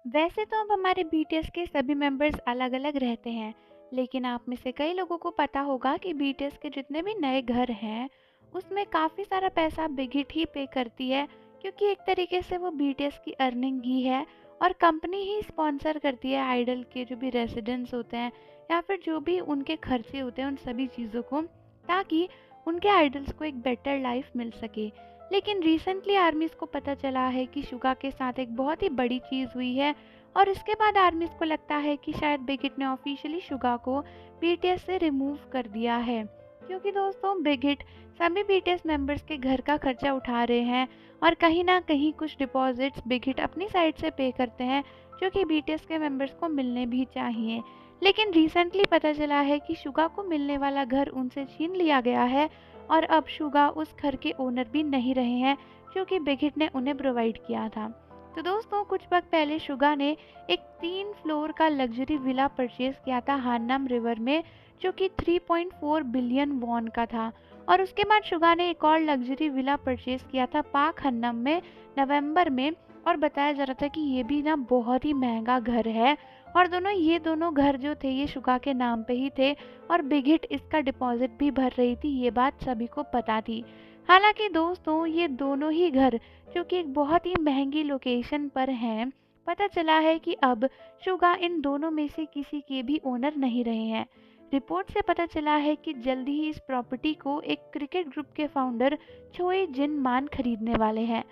वैसे तो अब हमारे बीटीएस के सभी मेंबर्स अलग-अलग रहते हैं, लेकिन आप में से कई लोगों को पता होगा कि बीटीएस के जितने भी नए घर हैं, उसमें काफ़ी सारा पैसा बिग हिट ही पे करती है, क्योंकि एक तरीके से वो बीटीएस की अर्निंग ही है और कंपनी ही स्पॉन्सर करती है आइडल के जो भी रेजिडेंट्स होते हैं या फिर जो भी उनके खर्चे होते हैं उन सभी चीज़ों को, ताकि उनके आइडल्स को एक बेटर लाइफ मिल सके। लेकिन रिसेंटली आर्मीज़ को पता चला है कि शुगा के साथ एक बहुत ही बड़ी चीज़ हुई है और इसके बाद आर्मीज़ को लगता है कि शायद बिग हिट ने ऑफिशियली शुगा को बीटीएस से रिमूव कर दिया है, क्योंकि दोस्तों बिग हिट सभी बीटीएस मेंबर्स के घर का खर्चा उठा रहे हैं और कहीं ना कहीं कुछ डिपॉजिट्स बिग हिट अपनी साइड से पे करते हैं जो कि बीटीएस के मेंबर्स को मिलने भी चाहिए। लेकिन रिसेंटली पता चला है कि शुगा को मिलने वाला घर उनसे छीन लिया गया है और अब शुगा उस घर के ओनर भी नहीं रहे हैं जो कि बिग हिट ने उन्हें प्रोवाइड किया था। तो दोस्तों कुछ वक्त पहले शुगा ने एक 3 फ्लोर का लग्जरी विला परचेज किया था हान्नम रिवर में, जो कि 3.4 बिलियन वॉन का था। और उसके बाद शुगा ने एक और लग्जरी विला परचेज किया था पाक हन्नम में नवंबर में, और बताया जा रहा था कि ये भी ना बहुत ही महंगा घर है और ये दोनों घर जो थे ये शुगा के नाम पे ही थे और बिग हिट इसका डिपॉजिट भी भर रही थी, ये बात सभी को पता थी। हालांकि दोस्तों ये दोनों ही घर जो कि एक बहुत ही महंगी लोकेशन पर हैं, पता चला है कि अब शुगा इन दोनों में से किसी के भी ओनर नहीं रहे हैं। रिपोर्ट से पता चला है कि जल्दी ही इस प्रॉपर्टी को एक क्रिकेट ग्रुप के फाउंडर छोए जिन मान खरीदने वाले हैं।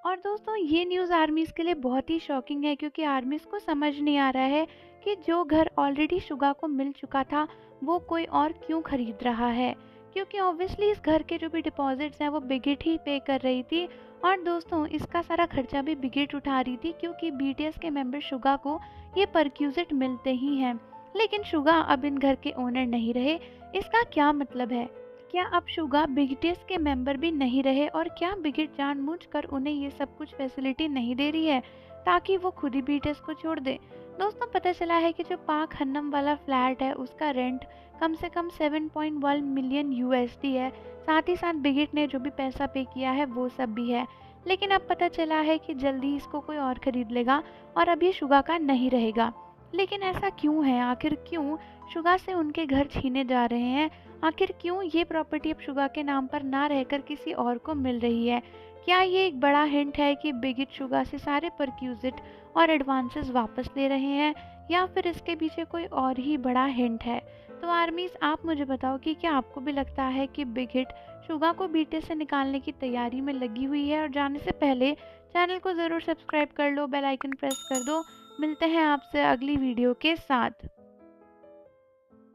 और दोस्तों ये न्यूज़ आर्मीज़ के लिए बहुत ही शॉकिंग है, क्योंकि आर्मीज़ को समझ नहीं आ रहा है कि जो घर ऑलरेडी शुगा को मिल चुका था वो कोई और क्यों खरीद रहा है, क्योंकि ऑब्वियसली इस घर के जो भी डिपॉजिट्स हैं वो बिग हिट ही पे कर रही थी और दोस्तों इसका सारा खर्चा भी बिग हिट उठा रही थी, क्योंकि बीटीएस के मेंबर शुगा को ये परक्यूजिट मिलते ही हैं। लेकिन शुगा अब इन घर के ओनर नहीं रहे, इसका क्या मतलब है? क्या अब शुगा बिगटेस के मेंबर भी नहीं रहे और क्या बिगेट जानबूझकर उन्हें ये सब कुछ फैसिलिटी नहीं दे रही है ताकि वो खुद ही बीटीएस को छोड़ दे? दोस्तों पता चला है कि जो पाक हन्नम वाला फ्लैट है उसका रेंट कम से कम 7.1 मिलियन यूएसडी है। साथ ही साथ बिगेट ने जो भी पैसा पे किया है वो सब भी है। लेकिन अब पता चला है कि जल्दी इसको कोई और खरीद लेगा और अब ये शुगा का नहीं रहेगा। लेकिन ऐसा क्यों है? आखिर क्यों शुगा से उनके घर छीने जा रहे हैं? आखिर क्यों ये प्रॉपर्टी अब शुगा के नाम पर ना रहकर किसी और को मिल रही है? क्या ये एक बड़ा हिंट है कि बिग हिट शुगा से सारे परक्यूजिट और एडवांसेस वापस ले रहे हैं, या फिर इसके पीछे कोई और ही बड़ा हिंट है? तो आर्मीज आप मुझे बताओ कि क्या आपको भी लगता है कि बिग हिट शुगा को बीटीएस से निकालने की तैयारी में लगी हुई है? और जाने से पहले चैनल को ज़रूर सब्सक्राइब कर लो, बेल आइकन प्रेस कर दो। मिलते हैं आपसे अगली वीडियो के साथ।